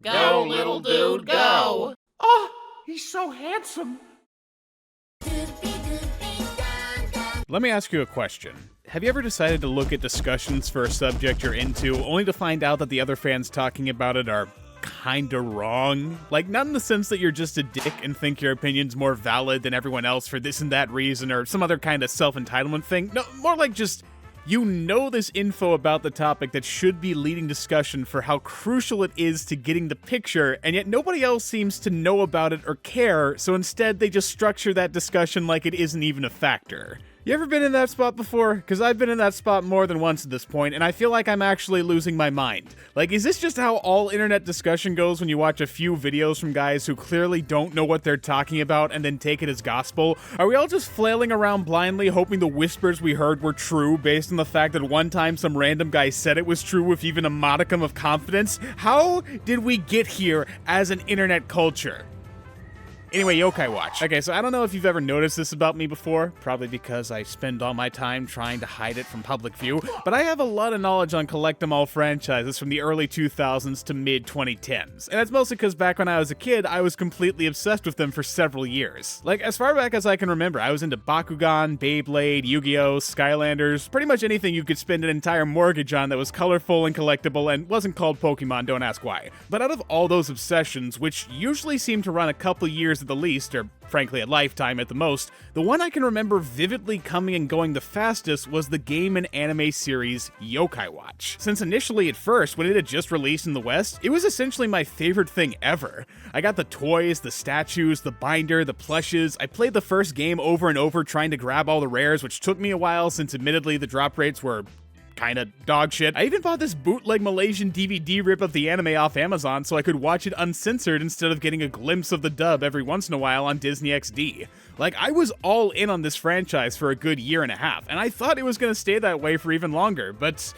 Go, little dude, go! Oh, he's so handsome. Let me ask you a question. Have you ever decided to look at discussions for a subject you're into, only to find out that the other fans talking about it are kinda wrong? Like, not in the sense that you're just a dick and think your opinion's more valid than everyone else for this and that reason, or some other kind of self-entitlement thing. No, more like just, you know this info about the topic that should be leading discussion for how crucial it is to getting the picture, and yet nobody else seems to know about it or care, so instead they just structure that discussion like it isn't even a factor. You ever been in that spot before? Because I've been in that spot more than once at this point, and I feel like I'm actually losing my mind. Like, is this just how all internet discussion goes when you watch a few videos from guys who clearly don't know what they're talking about and then take it as gospel? Are we all just flailing around blindly hoping the whispers we heard were true based on the fact that one time some random guy said it was true with even a modicum of confidence? How did we get here as an internet culture? Anyway, Yokai Watch. Okay, so I don't know if you've ever noticed this about me before, probably because I spend all my time trying to hide it from public view, but I have a lot of knowledge on collect-em-all franchises from the early 2000s to mid-2010s, and that's mostly because back when I was a kid, I was completely obsessed with them for several years. Like, as far back as I can remember, I was into Bakugan, Beyblade, Yu-Gi-Oh!, Skylanders, pretty much anything you could spend an entire mortgage on that was colorful and collectible and wasn't called Pokemon, don't ask why. But out of all those obsessions, which usually seem to run a couple years at the least, or frankly a lifetime at the most, the one I can remember vividly coming and going the fastest was the game and anime series Yokai Watch. Since initially at first, when it had just released in the West, it was essentially my favorite thing ever. I got the toys, the statues, the binder, the plushes. I played the first game over and over trying to grab all the rares, which took me a while since admittedly the drop rates were kinda dog shit. I even bought this bootleg Malaysian DVD rip of the anime off Amazon so I could watch it uncensored instead of getting a glimpse of the dub every once in a while on Disney XD. Like, I was all in on this franchise for a good year and a half, and I thought it was gonna stay that way for even longer, but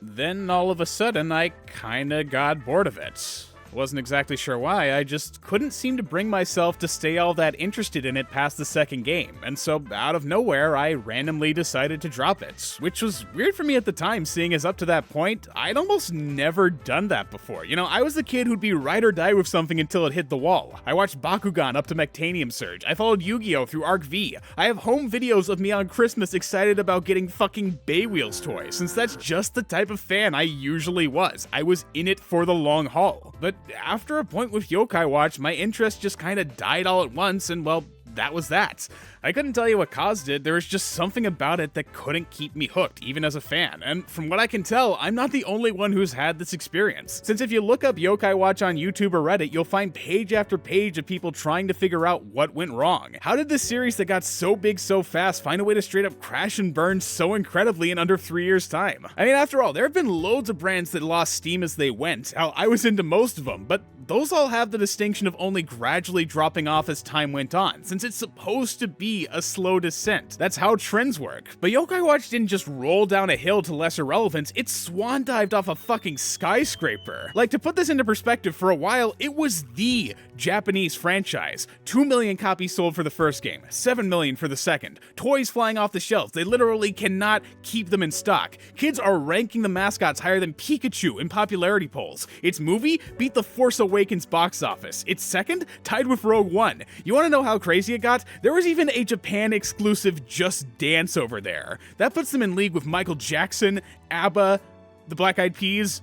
then all of a sudden I kinda got bored of it. Wasn't exactly sure why, I just couldn't seem to bring myself to stay all that interested in it past the second game, and so out of nowhere I randomly decided to drop it, which was weird for me at the time, seeing as up to that point, I'd almost never done that before. You know, I was the kid who'd be ride or die with something until it hit the wall. I watched Bakugan up to Mectanium Surge, I followed Yu-Gi-Oh! Through Arc V, I have home videos of me on Christmas excited about getting fucking Baywheels toys, since that's just the type of fan I usually was. I was in it for the long haul. But after a point with Yokai Watch, my interest just kinda died all at once, and well, that was that. I couldn't tell you what caused it, there was just something about it that couldn't keep me hooked, even as a fan, and from what I can tell, I'm not the only one who's had this experience. Since if you look up Yokai Watch on YouTube or Reddit, you'll find page after page of people trying to figure out what went wrong. How did this series that got so big so fast find a way to straight up crash and burn so incredibly in under 3 years' time? I mean, after all, there have been loads of brands that lost steam as they went. Hell, I was into most of them, but those all have the distinction of only gradually dropping off as time went on, since it's supposed to be a slow descent. That's how trends work. But Yokai Watch didn't just roll down a hill to lesser relevance, it swan dived off a fucking skyscraper. Like, to put this into perspective, for a while, it was the Japanese franchise. 2 million copies sold for the first game, 7 million for the second. Toys flying off the shelves, they literally cannot keep them in stock. Kids are ranking the mascots higher than Pikachu in popularity polls. Its movie beat The Force Awakens box office. Its second tied with Rogue One. You wanna know how crazy it got? There was even a Japan exclusive Just Dance over there. That puts them in league with Michael Jackson, ABBA, the Black Eyed Peas,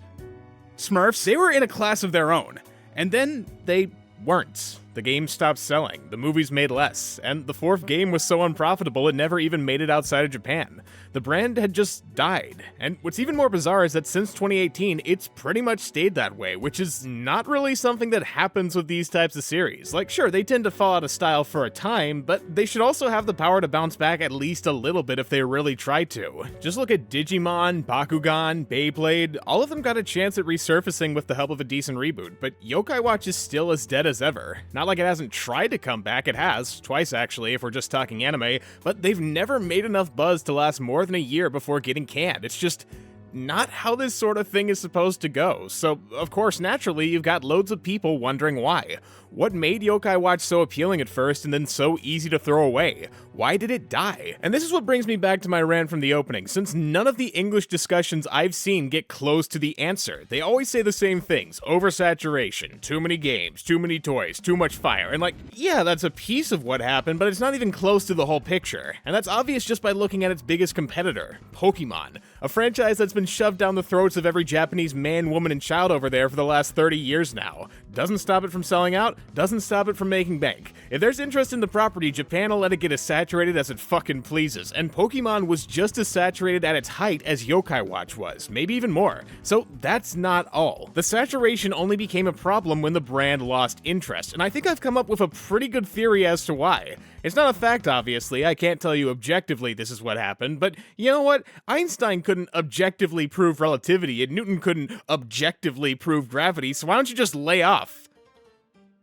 Smurfs. They were in a class of their own. And then they weren't. The game stopped selling, the movies made less, and the fourth game was so unprofitable it never even made it outside of Japan. The brand had just died, and what's even more bizarre is that since 2018, it's pretty much stayed that way, which is not really something that happens with these types of series. Like, sure, they tend to fall out of style for a time, but they should also have the power to bounce back at least a little bit if they really try to. Just look at Digimon, Bakugan, Beyblade, all of them got a chance at resurfacing with the help of a decent reboot, but Yokai Watch is still as dead as ever. Not like it hasn't tried to come back, it has, twice actually if we're just talking anime, but they've never made enough buzz to last more than a year before getting canned. It's just not how this sort of thing is supposed to go. So, of course, naturally, you've got loads of people wondering why. What made Yokai Watch so appealing at first and then so easy to throw away? Why did it die? And this is what brings me back to my rant from the opening, since none of the English discussions I've seen get close to the answer. They always say the same things: oversaturation, too many games, too many toys, too much fire, and like, yeah, that's a piece of what happened, but it's not even close to the whole picture. And that's obvious just by looking at its biggest competitor, Pokemon, a franchise that's been shoved down the throats of every Japanese man, woman, and child over there for the last 30 years now. Doesn't stop it from selling out, doesn't stop it from making bank. If there's interest in the property, Japan will let it get as saturated as it fucking pleases, and Pokemon was just as saturated at its height as Yokai Watch was, maybe even more. So that's not all. The saturation only became a problem when the brand lost interest, and I think I've come up with a pretty good theory as to why. It's not a fact, obviously, I can't tell you objectively this is what happened, but you know what? Einstein couldn't objectively prove relativity, and Newton couldn't objectively prove gravity, so why don't you just lay off?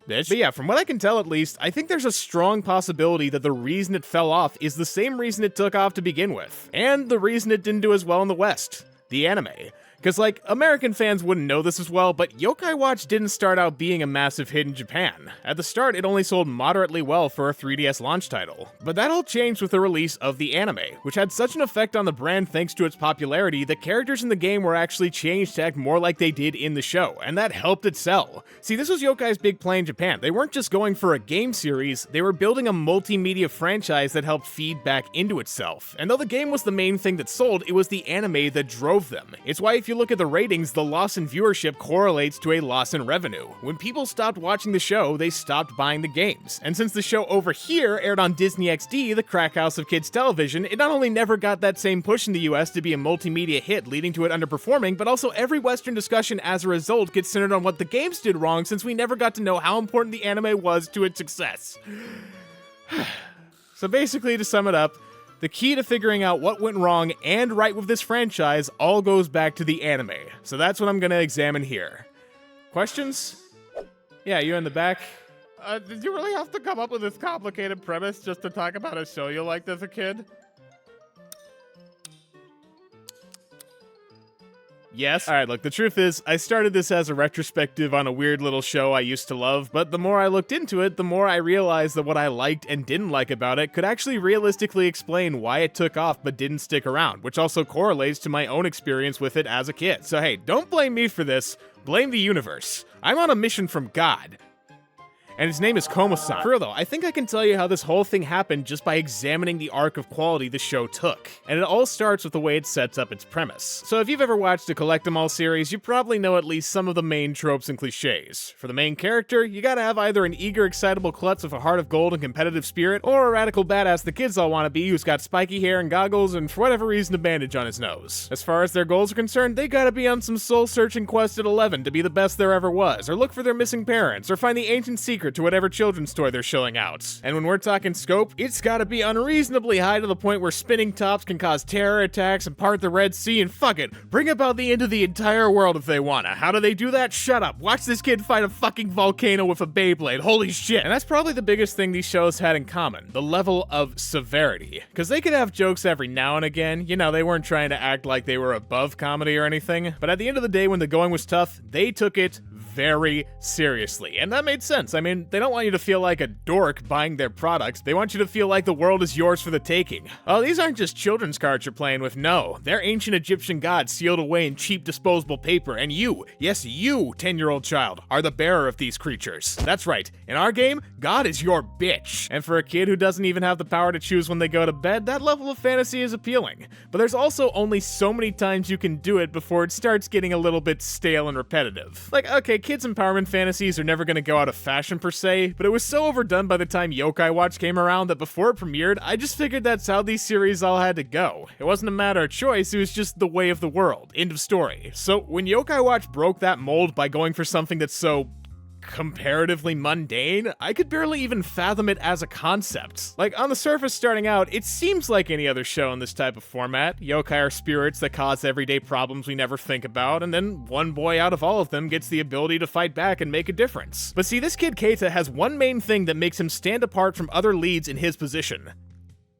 Bitch. But yeah, from what I can tell at least, I think there's a strong possibility that the reason it fell off is the same reason it took off to begin with, and the reason it didn't do as well in the West: the anime. Because, like, American fans wouldn't know this as well, but Yokai Watch didn't start out being a massive hit in Japan. At the start, it only sold moderately well for a 3DS launch title. But that all changed with the release of the anime, which had such an effect on the brand thanks to its popularity that characters in the game were actually changed to act more like they did in the show, and that helped it sell. See, this was Yokai's big play in Japan. They weren't just going for a game series, they were building a multimedia franchise that helped feed back into itself. And though the game was the main thing that sold, it was the anime that drove them. It's why if you look at the ratings, the loss in viewership correlates to a loss in revenue. When people stopped watching the show, they stopped buying the games. And since the show over here aired on Disney XD, the crack house of kids television, it not only never got that same push in the US to be a multimedia hit leading to it underperforming, but also every Western discussion as a result gets centered on what the games did wrong, since we never got to know how important the anime was to its success. So basically, to sum it up, the key to figuring out what went wrong and right with this franchise all goes back to the anime. So that's what I'm gonna examine here. Questions? Yeah, you in the back? Did you really have to come up with this complicated premise just to talk about a show you liked as a kid? Yes. Alright, look, the truth is, I started this as a retrospective on a weird little show I used to love, but the more I looked into it, the more I realized that what I liked and didn't like about it could actually realistically explain why it took off but didn't stick around, which also correlates to my own experience with it as a kid. So hey, don't blame me for this, blame the universe. I'm on a mission from God. And his name is Komo-san. For real though, I think I can tell you how this whole thing happened just by examining the arc of quality the show took. And it all starts with the way it sets up its premise. So if you've ever watched a Collect-em-all series, you probably know at least some of the main tropes and cliches. For the main character, you gotta have either an eager, excitable klutz with a heart of gold and competitive spirit, or a radical badass the kids all wanna be who's got spiky hair and goggles and for whatever reason a bandage on his nose. As far as their goals are concerned, they gotta be on some soul-searching quest at 11 to be the best there ever was, or look for their missing parents, or find the ancient secret to whatever children's toy they're showing out. And when we're talking scope, it's gotta be unreasonably high to the point where spinning tops can cause terror attacks and part the Red Sea, and fuck it, bring about the end of the entire world if they wanna. How do they do that? Shut up. Watch this kid fight a fucking volcano with a Beyblade. Holy shit. And that's probably the biggest thing these shows had in common, the level of severity. Because they could have jokes every now and again, you know, they weren't trying to act like they were above comedy or anything, but at the end of the day when the going was tough, they took it very seriously. And that made sense. I mean, they don't want you to feel like a dork buying their products. They want you to feel like the world is yours for the taking. Oh, these aren't just children's cards you're playing with. No, they're ancient Egyptian gods sealed away in cheap disposable paper. And you, yes, you, 10-year-old child, are the bearer of these creatures. That's right. In our game, God is your bitch. And for a kid who doesn't even have the power to choose when they go to bed, that level of fantasy is appealing. But there's also only so many times you can do it before it starts getting a little bit stale and repetitive. Like, okay, kids' empowerment fantasies are never gonna go out of fashion per se, but it was so overdone by the time Yokai Watch came around that before it premiered, I just figured that's how these series all had to go. It wasn't a matter of choice, it was just the way of the world. End of story. So when Yokai Watch broke that mold by going for something that's so comparatively mundane, I could barely even fathom it as a concept. Like, on the surface starting out, it seems like any other show in this type of format. Yokai are spirits that cause everyday problems we never think about, and then one boy out of all of them gets the ability to fight back and make a difference. But see, this kid Keita has one main thing that makes him stand apart from other leads in his position.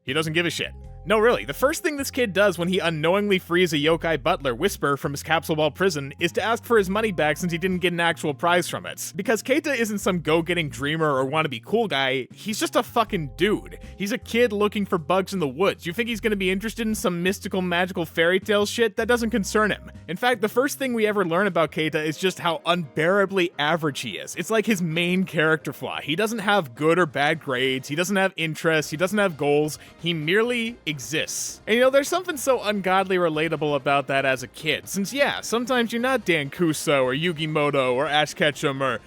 He doesn't give a shit. No, really, the first thing this kid does when he unknowingly frees a yokai butler, Whisper, from his capsule ball prison is to ask for his money back since he didn't get an actual prize from it. Because Keita isn't some go-getting dreamer or wannabe cool guy, he's just a fucking dude. He's a kid looking for bugs in the woods. You think he's gonna be interested in some mystical, magical fairy tale shit? That doesn't concern him. In fact, the first thing we ever learn about Keita is just how unbearably average he is. It's like his main character flaw. He doesn't have good or bad grades, he doesn't have interests, he doesn't have goals, he merely exists. And there's something so ungodly relatable about that as a kid, since yeah, sometimes you're not Dan Kuso or Yugi Moto or Ash Ketchum or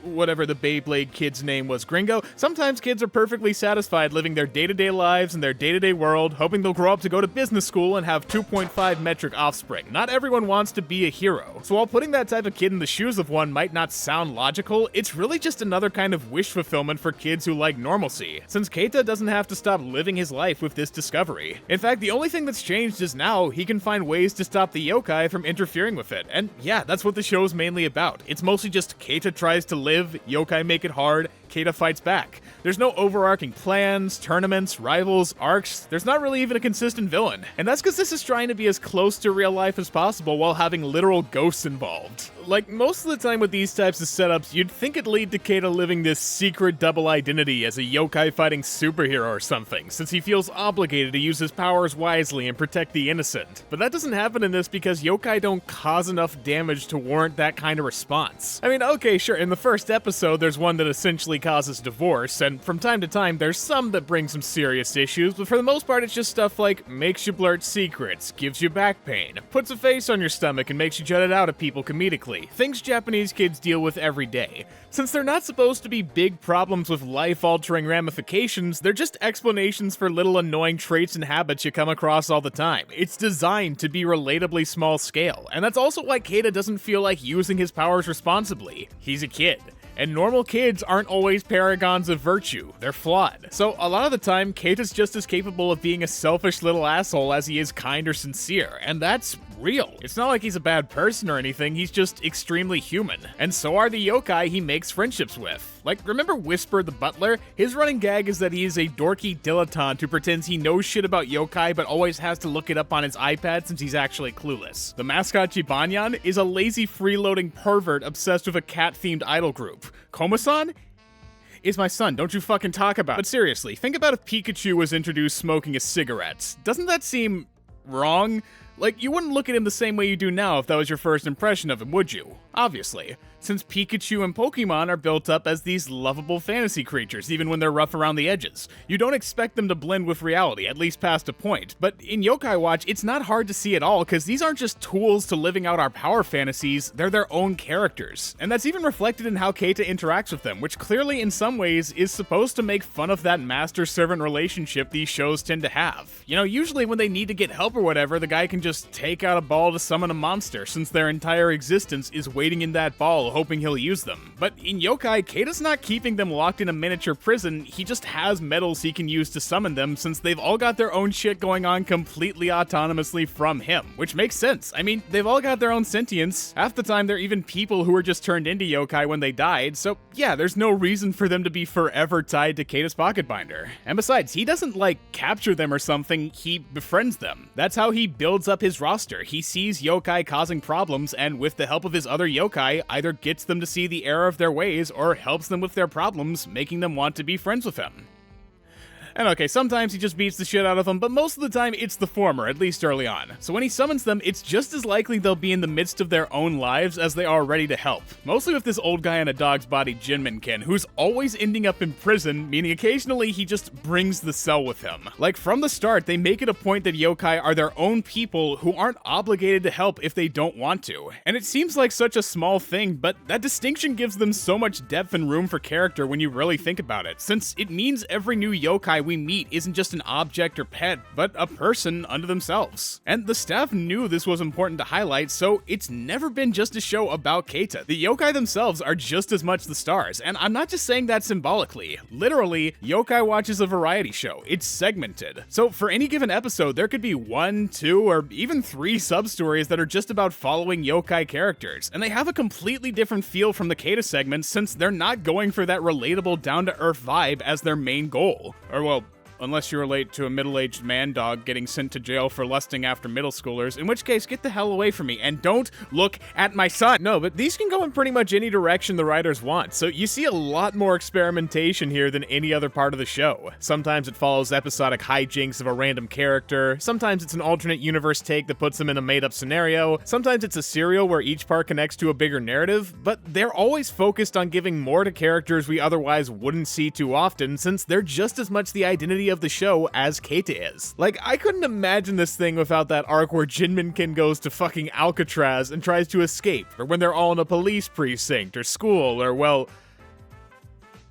whatever the Beyblade kid's name was, Gringo. Sometimes kids are perfectly satisfied living their day-to-day lives in their day-to-day world, hoping they'll grow up to go to business school and have 2.5 metric offspring. Not everyone wants to be a hero. So while putting that type of kid in the shoes of one might not sound logical, it's really just another kind of wish fulfillment for kids who like normalcy, since Keita doesn't have to stop living his life with this discovery. In fact, the only thing that's changed is now he can find ways to stop the yokai from interfering with it. And yeah, that's what the show's mainly about. It's mostly just Keita tries to live, yokai make it hard, Keita fights back. There's no overarching plans, tournaments, rivals, arcs. There's not really even a consistent villain. And that's because this is trying to be as close to real life as possible while having literal ghosts involved. Like, most of the time with these types of setups, you'd think it'd lead to Keita living this secret double identity as a yokai fighting superhero or something, since he feels obligated to use his powers wisely and protect the innocent. But that doesn't happen in this because yokai don't cause enough damage to warrant that kind of response. I mean, okay, sure, in the first episode, there's one that essentially causes divorce, and from time to time, there's some that bring some serious issues, but for the most part, it's just stuff like makes you blurt secrets, gives you back pain, puts a face on your stomach, and makes you jut it out at people comedically. Things Japanese kids deal with every day. Since they're not supposed to be big problems with life-altering ramifications, they're just explanations for little annoying traits and habits you come across all the time. It's designed to be relatably small scale, and that's also why Keita doesn't feel like using his powers responsibly. He's a kid. And normal kids aren't always paragons of virtue, they're flawed. So a lot of the time, Keita's just as capable of being a selfish little asshole as he is kind or sincere, and that's real. It's not like he's a bad person or anything, he's just extremely human. And so are the yokai he makes friendships with. Like, remember Whisper the butler? His running gag is that he is a dorky dilettante who pretends he knows shit about yokai but always has to look it up on his iPad since he's actually clueless. The mascot Jibanyan is a lazy freeloading pervert obsessed with a cat-themed idol group. Komasan is my son, don't you fucking talk about it. But seriously, think about if Pikachu was introduced smoking a cigarette. Doesn't that seem wrong? Like, you wouldn't look at him the same way you do now if that was your first impression of him, would you? Obviously. Since Pikachu and Pokemon are built up as these lovable fantasy creatures, even when they're rough around the edges. You don't expect them to blend with reality, at least past a point. But in Yokai Watch, it's not hard to see at all, because these aren't just tools to living out our power fantasies, they're their own characters. And that's even reflected in how Keita interacts with them, which clearly in some ways is supposed to make fun of that master-servant relationship these shows tend to have. Usually when they need to get help or whatever, the guy can just take out a ball to summon a monster, since their entire existence is waiting in that ball, hoping he'll use them. But in Yokai, Keita's not keeping them locked in a miniature prison, he just has medals he can use to summon them since they've all got their own shit going on completely autonomously from him, which makes sense. I mean, they've all got their own sentience. Half the time they're even people who were just turned into yokai when they died, so yeah, there's no reason for them to be forever tied to Keita's pocket binder. And besides, he doesn't capture them or something, he befriends them. That's how he builds up his roster. He sees yokai causing problems, and with the help of his other yokai, either gets them to see the error of their ways or helps them with their problems, making them want to be friends with him. And okay, sometimes he just beats the shit out of them, but most of the time it's the former, at least early on. So when he summons them, it's just as likely they'll be in the midst of their own lives as they are ready to help. Mostly with this old guy in a dog's body, Jinminkin, who's always ending up in prison, meaning occasionally he just brings the cell with him. Like, from the start, they make it a point that yokai are their own people who aren't obligated to help if they don't want to. And it seems like such a small thing, but that distinction gives them so much depth and room for character when you really think about it, since it means every new yokai we meet isn't just an object or pet, but a person unto themselves. And the staff knew this was important to highlight, so it's never been just a show about Keita. The yokai themselves are just as much the stars, and I'm not just saying that symbolically. Literally, Yokai Watch is a variety show. It's segmented. So for any given episode, there could be 1, 2, or even 3 sub-stories that are just about following yokai characters, and they have a completely different feel from the Keita segments since they're not going for that relatable down-to-earth vibe as their main goal. Or well, unless you relate to a middle-aged man dog getting sent to jail for lusting after middle schoolers, in which case, get the hell away from me, and don't look at my son! No, but these can go in pretty much any direction the writers want, so you see a lot more experimentation here than any other part of the show. Sometimes it follows episodic hijinks of a random character, sometimes it's an alternate universe take that puts them in a made-up scenario, sometimes it's a serial where each part connects to a bigger narrative, but they're always focused on giving more to characters we otherwise wouldn't see too often, since they're just as much the identity of the show as Keita is. Like, I couldn't imagine this thing without that arc where Jinminkin goes to fucking Alcatraz and tries to escape, or when they're all in a police precinct, or school, or well...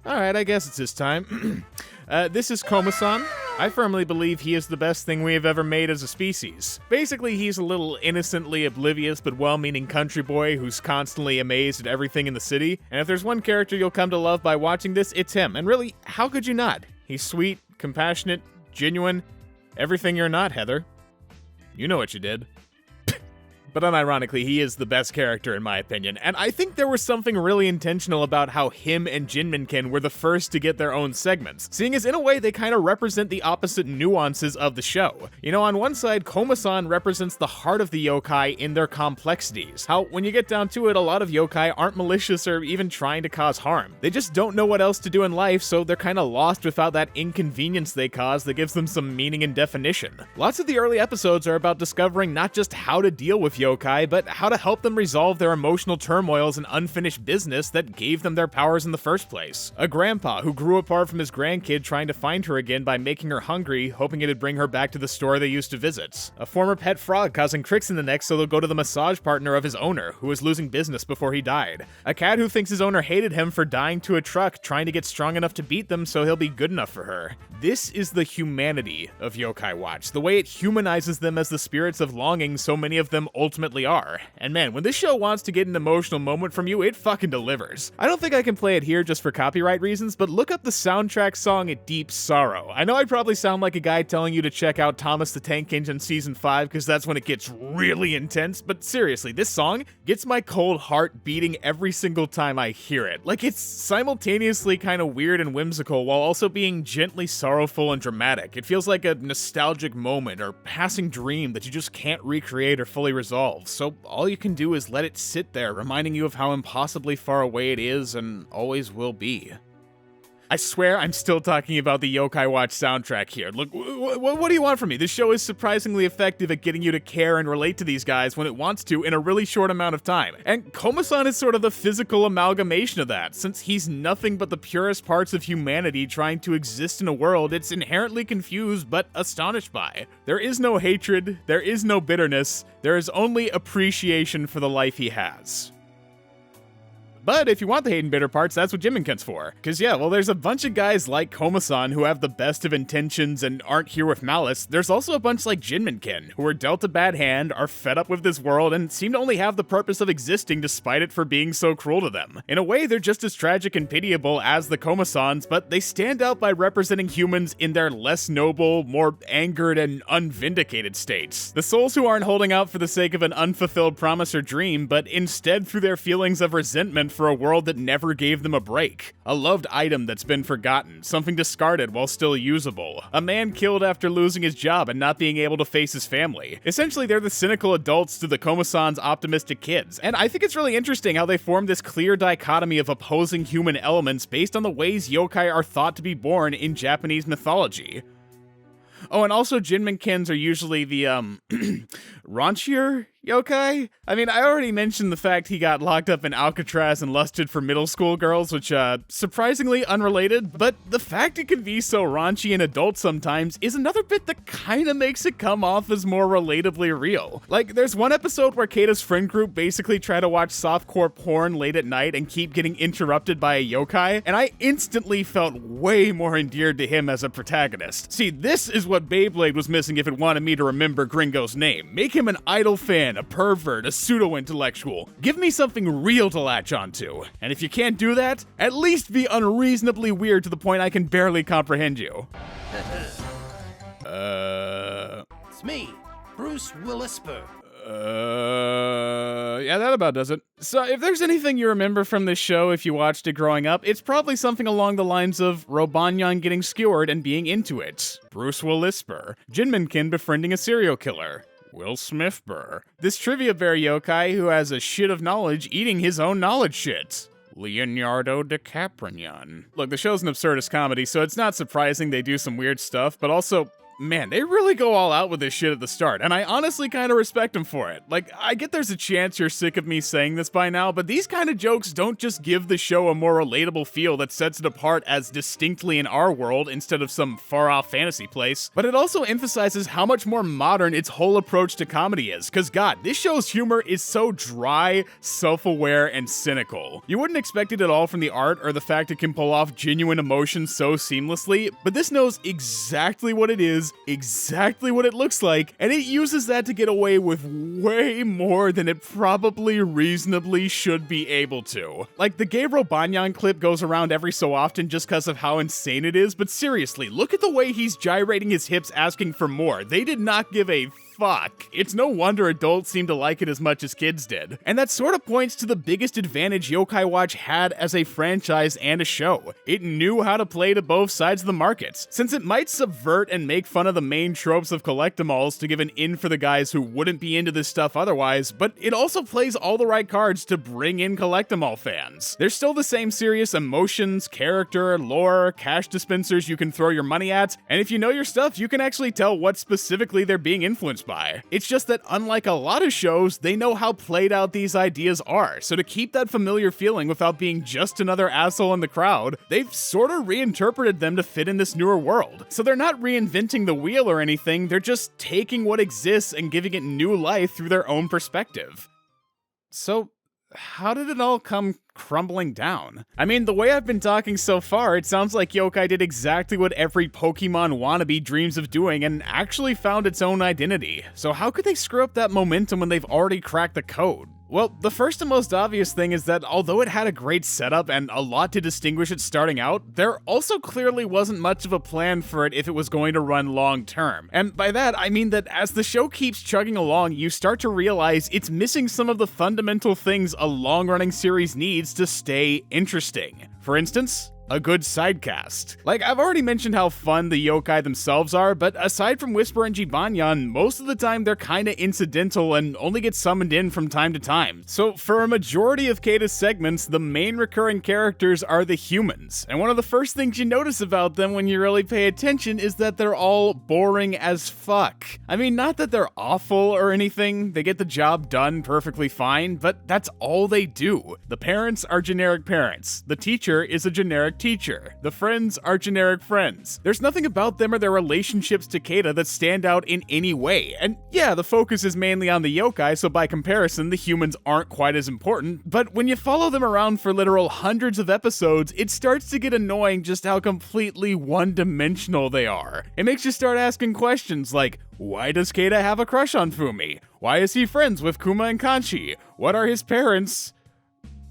Alright, I guess it's his time. This is Koma-san. I firmly believe he is the best thing we have ever made as a species. Basically, he's a little innocently oblivious but well-meaning country boy who's constantly amazed at everything in the city, and if there's one character you'll come to love by watching this, it's him. And really, how could you not? He's sweet, compassionate, genuine, everything you're not, Heather. You know what you did. But unironically, he is the best character in my opinion, and I think there was something really intentional about how him and Jinminkin were the first to get their own segments, seeing as in a way they kind of represent the opposite nuances of the show. You know, on one side, Koma-san represents the heart of the yokai in their complexities, how when you get down to it, a lot of yokai aren't malicious or even trying to cause harm. They just don't know what else to do in life, so they're kind of lost without that inconvenience they cause that gives them some meaning and definition. Lots of the early episodes are about discovering not just how to deal with yokai, but how to help them resolve their emotional turmoils and unfinished business that gave them their powers in the first place. A grandpa who grew apart from his grandkid trying to find her again by making her hungry, hoping it'd bring her back to the store they used to visit. A former pet frog causing cricks in the neck so they'll go to the massage partner of his owner, who was losing business before he died. A cat who thinks his owner hated him for dying to a truck trying to get strong enough to beat them so he'll be good enough for her. This is the humanity of Yokai Watch, the way it humanizes them as the spirits of longing so many of them ultimately are. And man, when this show wants to get an emotional moment from you, it fucking delivers. I don't think I can play it here just for copyright reasons, but look up the soundtrack song Deep Sorrow. I know I probably sound like a guy telling you to check out Thomas the Tank Engine Season 5 because that's when it gets really intense, but seriously, this song gets my cold heart beating every single time I hear it. Like, it's simultaneously kind of weird and whimsical while also being gently sorrowful and dramatic. It feels like a nostalgic moment or passing dream that you just can't recreate or fully resolve, so all you can do is let it sit there, reminding you of how impossibly far away it is and always will be. I swear I'm still talking about the Yokai Watch soundtrack here. Look, what do you want from me? This show is surprisingly effective at getting you to care and relate to these guys when it wants to in a really short amount of time. And Koma-san is sort of the physical amalgamation of that, since he's nothing but the purest parts of humanity trying to exist in a world it's inherently confused but astonished by. There is no hatred, there is no bitterness, there is only appreciation for the life he has. But if you want the hate and bitter parts, that's what Jinminkin's for. Cause yeah, well, there's a bunch of guys like Koma-san who have the best of intentions and aren't here with malice. There's also a bunch like Jinminkin, who are dealt a bad hand, are fed up with this world, and seem to only have the purpose of existing despite it for being so cruel to them. In a way, they're just as tragic and pitiable as the Koma-sans, but they stand out by representing humans in their less noble, more angered and unvindicated states. The souls who aren't holding out for the sake of an unfulfilled promise or dream, but instead through their feelings of resentment for a world that never gave them a break. A loved item that's been forgotten, something discarded while still usable. A man killed after losing his job and not being able to face his family. Essentially, they're the cynical adults to the Koma-san's optimistic kids. And I think it's really interesting how they form this clear dichotomy of opposing human elements based on the ways yokai are thought to be born in Japanese mythology. Oh, and also Jinminkins are usually the, raunchier yokai? I mean, I already mentioned the fact he got locked up in Alcatraz and lusted for middle school girls, which, surprisingly unrelated, but the fact it can be so raunchy and adult sometimes is another bit that kinda makes it come off as more relatably real. Like, there's one episode where Keita's friend group basically try to watch softcore porn late at night and keep getting interrupted by a yokai, and I instantly felt way more endeared to him as a protagonist. See, this is what Beyblade was missing if it wanted me to remember Gringo's name. Make him an idle fan, a pervert, a pseudo-intellectual. Give me something real to latch onto. And if you can't do that, at least be unreasonably weird to the point I can barely comprehend you. It's me, Bruce Willisper. Yeah, that about does it. So if there's anything you remember from this show if you watched it growing up, it's probably something along the lines of Robanyan getting skewered and being into it, Bruce Willisper, Jinminkin befriending a serial killer, Will Smithburr, this trivia bear yokai who has a shit of knowledge eating his own knowledge shit, Leonardo DiCaprio. Look, the show's an absurdist comedy, so it's not surprising they do some weird stuff, but also, man, they really go all out with this shit at the start, and I honestly kind of respect them for it. Like, I get there's a chance you're sick of me saying this by now, but these kind of jokes don't just give the show a more relatable feel that sets it apart as distinctly in our world instead of some far-off fantasy place, but it also emphasizes how much more modern its whole approach to comedy is, cause god, this show's humor is so dry, self-aware, and cynical. You wouldn't expect it at all from the art or the fact it can pull off genuine emotion so seamlessly, but this knows exactly what it is, exactly what it looks like, and it uses that to get away with way more than it probably reasonably should be able to. Like, the gay Robanyan clip goes around every so often just because of how insane it is, but seriously, look at the way he's gyrating his hips asking for more. They did not give a fuck. It's no wonder adults seem to like it as much as kids did. And that sort of points to the biggest advantage Yokai Watch had as a franchise and a show. It knew how to play to both sides of the markets. Since it might subvert and make fun of the main tropes of collectibles to give an in for the guys who wouldn't be into this stuff otherwise, but it also plays all the right cards to bring in collectible fans. There's still the same serious emotions, character, lore, cash dispensers you can throw your money at, and if you know your stuff, you can actually tell what specifically they're being influenced by. It's just that unlike a lot of shows, they know how played out these ideas are, so to keep that familiar feeling without being just another asshole in the crowd, they've sort of reinterpreted them to fit in this newer world. So they're not reinventing the wheel or anything, they're just taking what exists and giving it new life through their own perspective. So, how did it all come crumbling down? I mean, the way I've been talking so far, it sounds like Yokai did exactly what every Pokemon wannabe dreams of doing and actually found its own identity. So how could they screw up that momentum when they've already cracked the code? Well, the first and most obvious thing is that although it had a great setup and a lot to distinguish it starting out, there also clearly wasn't much of a plan for it if it was going to run long term. And by that, I mean that as the show keeps chugging along, you start to realize it's missing some of the fundamental things a long-running series needs to stay interesting. For instance, a good sidecast. Like, I've already mentioned how fun the yokai themselves are, but aside from Whisper and Jibanyan, most of the time they're kinda incidental and only get summoned in from time to time. So for a majority of Kata's segments, the main recurring characters are the humans. And one of the first things you notice about them when you really pay attention is that they're all boring as fuck. I mean, not that they're awful or anything, they get the job done perfectly fine, but that's all they do. The parents are generic parents. The teacher is a generic teacher. The friends are generic friends. There's nothing about them or their relationships to Kata that stand out in any way. And yeah, the focus is mainly on the yokai, so by comparison, the humans aren't quite as important, but when you follow them around for literal hundreds of episodes, it starts to get annoying just how completely one-dimensional they are. It makes you start asking questions like, why does Kata have a crush on Fumi? Why is he friends with Kuma and Kanchi? What are his parents'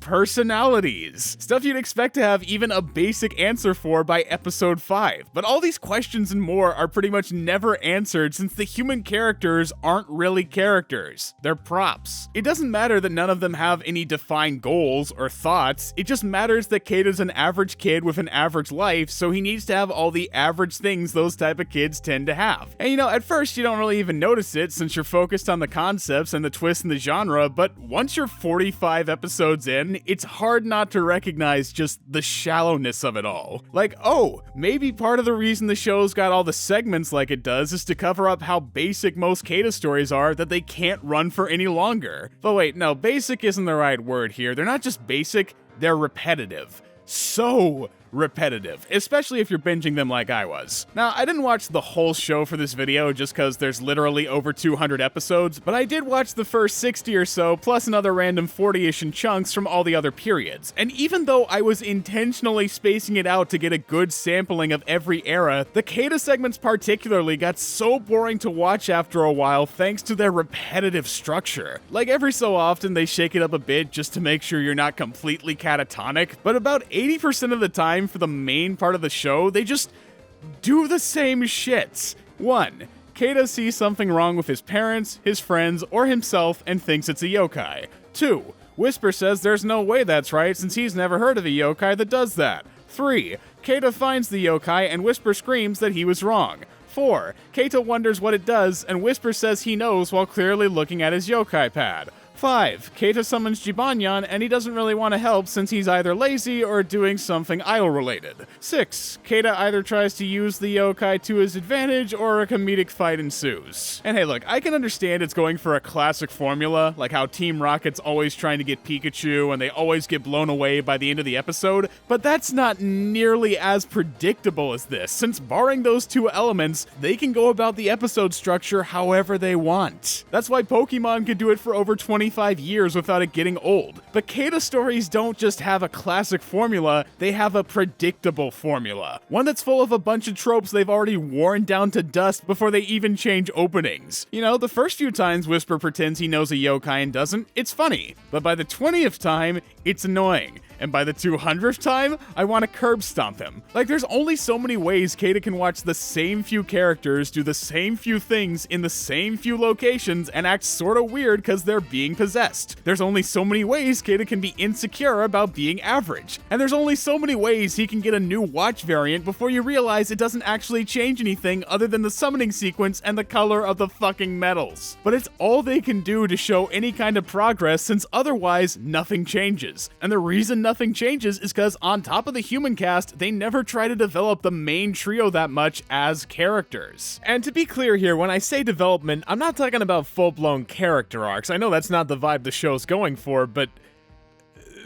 personalities? Stuff you'd expect to have even a basic answer for by episode 5. But all these questions and more are pretty much never answered since the human characters aren't really characters. They're props. It doesn't matter that none of them have any defined goals or thoughts, it just matters that Kata's an average kid with an average life, so he needs to have all the average things those type of kids tend to have. And you know, at first you don't really even notice it since you're focused on the concepts and the twists in the genre, but once you're 45 episodes in, it's hard not to recognize just the shallowness of it all. Like, oh, maybe part of the reason the show's got all the segments like it does is to cover up how basic most Kata stories are that they can't run for any longer. But wait, no, basic isn't the right word here. They're not just basic, they're repetitive. So repetitive, especially if you're binging them like I was. Now, I didn't watch the whole show for this video just because there's literally over 200 episodes, but I did watch the first 60 or so, plus another random 40-ish in chunks from all the other periods. And even though I was intentionally spacing it out to get a good sampling of every era, the Kata segments particularly got so boring to watch after a while thanks to their repetitive structure. Like, every so often they shake it up a bit just to make sure you're not completely catatonic, but about 80% of the time for the main part of the show, they just do the same shits. 1. Keita sees something wrong with his parents, his friends, or himself and thinks it's a yokai. 2. Whisper says there's no way that's right since he's never heard of a yokai that does that. 3. Keita finds the yokai and Whisper screams that he was wrong. 4. Keita wonders what it does and Whisper says he knows while clearly looking at his yokai pad. 5. Keita summons Jibanyan and he doesn't really want to help since he's either lazy or doing something idol-related. 6. Keita either tries to use the yokai to his advantage or a comedic fight ensues. And hey look, I can understand it's going for a classic formula, like how Team Rocket's always trying to get Pikachu and they always get blown away by the end of the episode, but that's not nearly as predictable as this, since barring those two elements, they can go about the episode structure however they want. That's why Pokemon could do it for over 25 years without it getting old. But Keita stories don't just have a classic formula, they have a predictable formula. One that's full of a bunch of tropes they've already worn down to dust before they even change openings. You know, the first few times Whisper pretends he knows a yokai and doesn't, it's funny. But by the 20th time, it's annoying. And by the 200th time, I want to curb stomp him. Like, there's only so many ways Keita can watch the same few characters do the same few things in the same few locations and act sorta weird because they're being possessed. There's only so many ways Keita can be insecure about being average. And there's only so many ways he can get a new watch variant before you realize it doesn't actually change anything other than the summoning sequence and the color of the fucking medals. But it's all they can do to show any kind of progress since otherwise nothing changes. And the reason nothing changes is because on top of the human cast, they never try to develop the main trio that much as characters. And to be clear here, when I say development, I'm not talking about full-blown character arcs. I know that's not the vibe the show's going for, but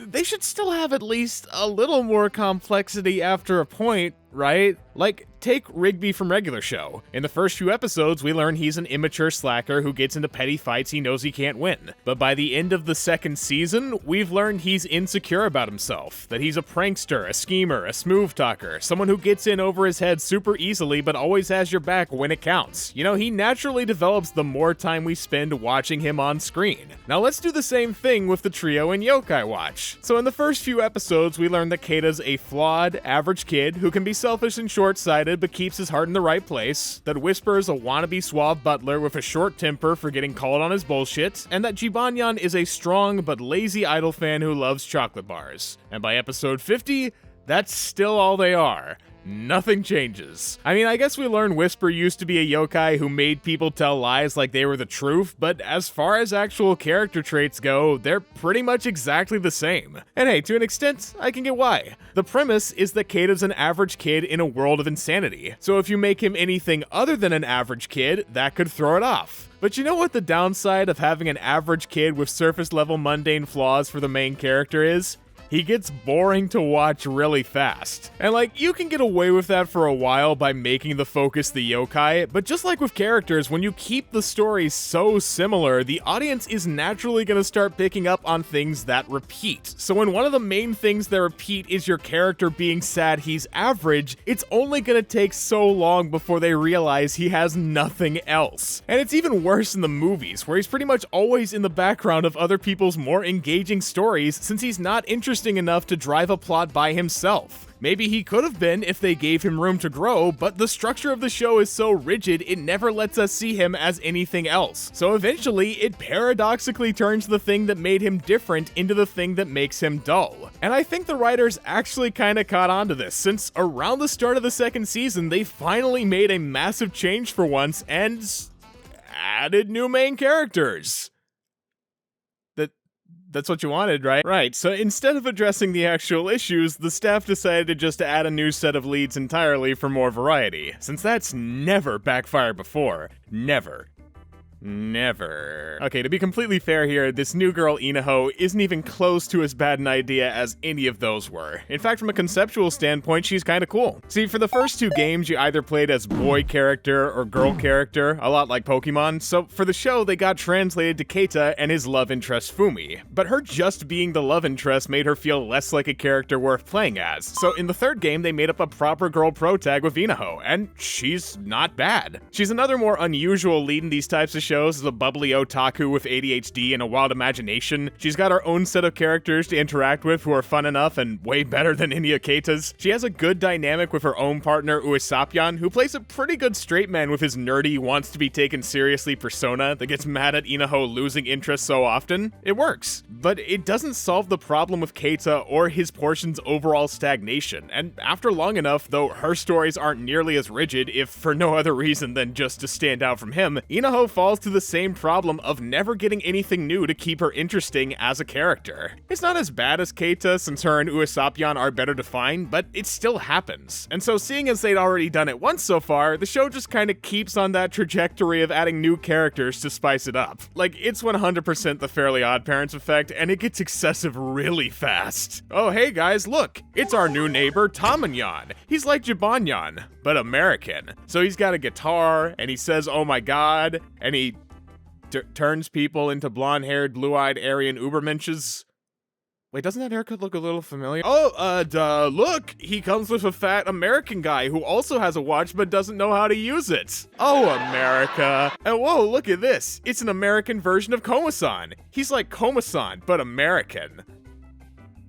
they should still have at least a little more complexity after a point, right? Like, take Rigby from Regular Show. In the first few episodes, we learn he's an immature slacker who gets into petty fights he knows he can't win. But by the end of the second season, we've learned he's insecure about himself, that he's a prankster, a schemer, a smooth talker, someone who gets in over his head super easily but always has your back when it counts. You know, he naturally develops the more time we spend watching him on screen. Now let's do the same thing with the trio in Yokai Watch. So in the first few episodes, we learn that Keita's a flawed, average kid who can be selfish and short-sighted but keeps his heart in the right place, that Whisper is a wannabe suave butler with a short temper for getting called on his bullshit, and that Jibanyan is a strong but lazy idol fan who loves chocolate bars. And by episode 50, that's still all they are. Nothing changes. I mean, I guess we learned Whisper used to be a yokai who made people tell lies like they were the truth, but as far as actual character traits go, they're pretty much exactly the same. And hey, to an extent, I can get why. The premise is that Keita's an average kid in a world of insanity, so if you make him anything other than an average kid, that could throw it off. But you know what the downside of having an average kid with surface-level mundane flaws for the main character is? He gets boring to watch really fast. And like, you can get away with that for a while by making the focus the yokai, but just like with characters, when you keep the story so similar, the audience is naturally gonna start picking up on things that repeat. So when one of the main things that repeat is your character being sad he's average, it's only gonna take so long before they realize he has nothing else. And it's even worse in the movies, where he's pretty much always in the background of other people's more engaging stories since he's not interesting enough to drive a plot by himself. Maybe he could have been if they gave him room to grow, but the structure of the show is so rigid it never lets us see him as anything else. So eventually, it paradoxically turns the thing that made him different into the thing that makes him dull. And I think the writers actually kinda caught on to this, since around the start of the second season, they finally made a massive change for once and added new main characters. That's what you wanted, right? Right, so instead of addressing the actual issues, the staff decided to just add a new set of leads entirely for more variety, since that's never backfired before. Never. Never. Okay, to be completely fair here, this new girl Inaho isn't even close to as bad an idea as any of those were. In fact, from a conceptual standpoint, she's kinda cool. See, for the first two games, you either played as boy character or girl character, a lot like Pokemon, so for the show, they got translated to Keita and his love interest Fumi. But her just being the love interest made her feel less like a character worth playing as. So in the third game, they made up a proper girl protag with Inaho, and she's not bad. She's another more unusual lead in these types of shows shows as a bubbly otaku with ADHD and a wild imagination. She's got her own set of characters to interact with who are fun enough and way better than any of Keita's. She has a good dynamic with her own partner Uesapyan, who plays a pretty good straight man with his nerdy, wants to be taken seriously persona that gets mad at Inaho losing interest so often. It works, but it doesn't solve the problem with Keita or his portion's overall stagnation, and after long enough, though her stories aren't nearly as rigid, if for no other reason than just to stand out from him, Inaho falls to the same problem of never getting anything new to keep her interesting as a character. It's not as bad as Keita, since her and Uesapyan are better defined, but it still happens. And so seeing as they'd already done it once so far, the show just kinda keeps on that trajectory of adding new characters to spice it up. Like, it's 100% the Fairly OddParents effect, and it gets excessive really fast. Oh hey guys, look! It's our new neighbor, Tamanyan. He's like Jibanyan, but American. So he's got a guitar, and he says, oh my god, and he turns people into blonde-haired, blue-eyed Aryan Ubermenches. Wait, doesn't that haircut look a little familiar? Oh, look! He comes with a fat American guy who also has a watch but doesn't know how to use it. Oh, America. And whoa, look at this. It's an American version of Komasan. He's like Komasan, but American.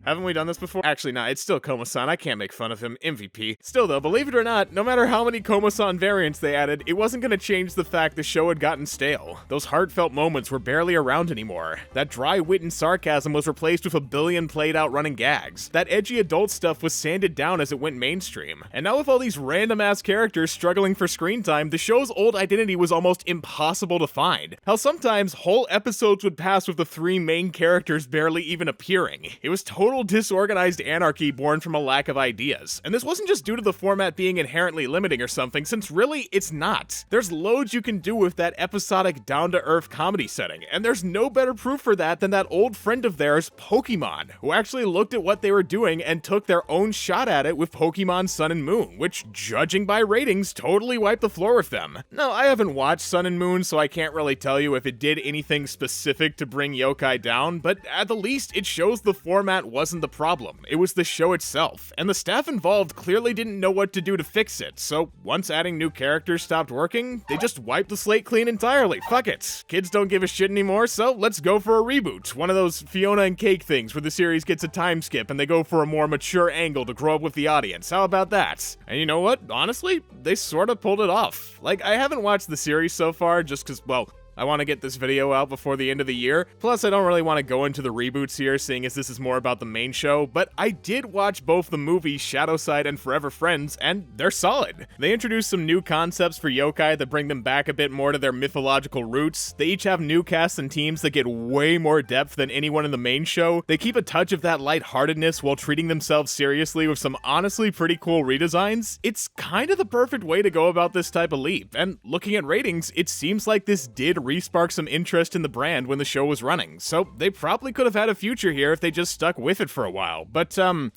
Haven't we done this before? Actually, nah, it's still Komasan. I can't make fun of him. MVP. Still though, believe it or not, no matter how many Komasan variants they added, it wasn't gonna change the fact the show had gotten stale. Those heartfelt moments were barely around anymore. That dry wit and sarcasm was replaced with a billion played out running gags. That edgy adult stuff was sanded down as it went mainstream. And now with all these random ass characters struggling for screen time, the show's old identity was almost impossible to find. Hell, sometimes whole episodes would pass with the three main characters barely even appearing. It was total disorganized anarchy born from a lack of ideas. And this wasn't just due to the format being inherently limiting or something, since really, it's not. There's loads you can do with that episodic, down-to-earth comedy setting, and there's no better proof for that than that old friend of theirs, Pokemon, who actually looked at what they were doing and took their own shot at it with Pokemon Sun and Moon, which, judging by ratings, totally wiped the floor with them. Now, I haven't watched Sun and Moon, so I can't really tell you if it did anything specific to bring Yokai down, but at the least, it shows the format wasn't the problem. It was the show itself, and the staff involved clearly didn't know what to do to fix it, so once adding new characters stopped working, they just wiped the slate clean entirely. Fuck it. Kids don't give a shit anymore, so let's go for a reboot. One of those Fiona and Cake things where the series gets a time skip and they go for a more mature angle to grow up with the audience. How about that? And you know what? Honestly, they sort of pulled it off. Like, I haven't watched the series so far just because, well, I want to get this video out before the end of the year. Plus, I don't really want to go into the reboots here, seeing as this is more about the main show, but I did watch both the movies Shadowside and Forever Friends, and they're solid. They introduced some new concepts for yokai that bring them back a bit more to their mythological roots. They each have new casts and teams that get way more depth than anyone in the main show. They keep a touch of that lightheartedness while treating themselves seriously with some honestly pretty cool redesigns. It's kind of the perfect way to go about this type of leap, and looking at ratings, it seems like this did respark some interest in the brand when the show was running, so they probably could have had a future here if they just stuck with it for a while. But then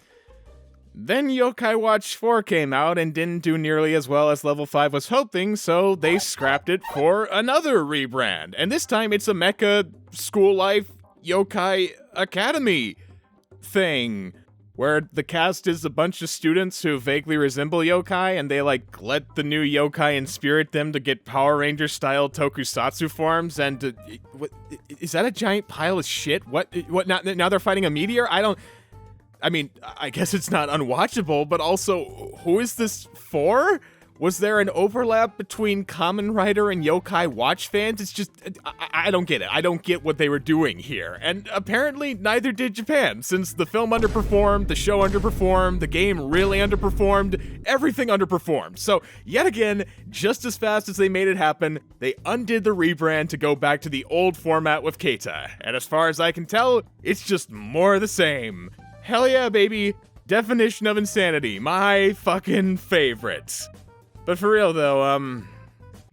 Yokai Watch 4 came out and didn't do nearly as well as Level 5 was hoping, so they scrapped it for another rebrand, and this time it's a mecha school life Yokai Academy thing, where the cast is a bunch of students who vaguely resemble yokai, and they, like, let the new yokai inspirit them to get Power Ranger-style tokusatsu forms, and, what, is that a giant pile of shit? What, now they're fighting a meteor? I mean, I guess it's not unwatchable, but also, who is this for? Was there an overlap between Kamen Rider and Yokai Watch fans? It's just, I don't get it. I don't get what they were doing here. And apparently neither did Japan, since the film underperformed, the show underperformed, the game really underperformed, everything underperformed. So yet again, just as fast as they made it happen, they undid the rebrand to go back to the old format with Keita. And as far as I can tell, it's just more of the same. Hell yeah, baby. Definition of insanity. My fucking favorite. But for real though,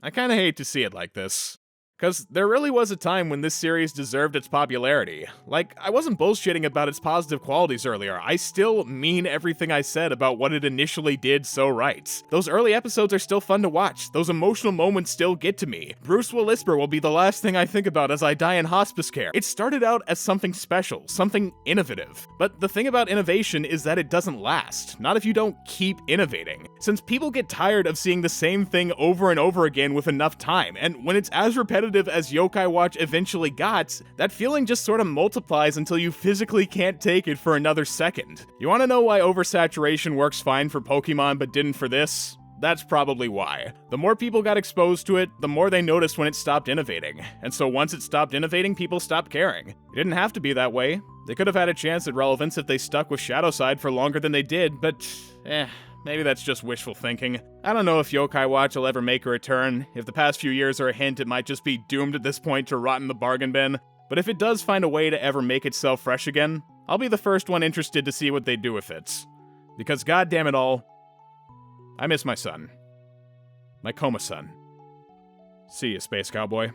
I kinda hate to see it like this. Cause there really was a time when this series deserved its popularity. Like, I wasn't bullshitting about its positive qualities earlier, I still mean everything I said about what it initially did so right. Those early episodes are still fun to watch, those emotional moments still get to me. Bruce Willisper will be the last thing I think about as I die in hospice care. It started out as something special, something innovative. But the thing about innovation is that it doesn't last, not if you don't keep innovating. Since people get tired of seeing the same thing over and over again with enough time, and when it's as repetitive repetitive as Yokai Watch eventually got, that feeling just sort of multiplies until you physically can't take it for another second. You wanna know why oversaturation works fine for Pokemon but didn't for this? That's probably why. The more people got exposed to it, the more they noticed when it stopped innovating. And so once it stopped innovating, people stopped caring. It didn't have to be that way. They could have had a chance at relevance if they stuck with Shadowside for longer than they did, but maybe that's just wishful thinking. I don't know if Yokai Watch will ever make a return. If the past few years are a hint, it might just be doomed at this point to rot in the bargain bin. But if it does find a way to ever make itself fresh again, I'll be the first one interested to see what they do with it. Because goddamn it all, I miss my son. My coma son. See ya, Space Cowboy.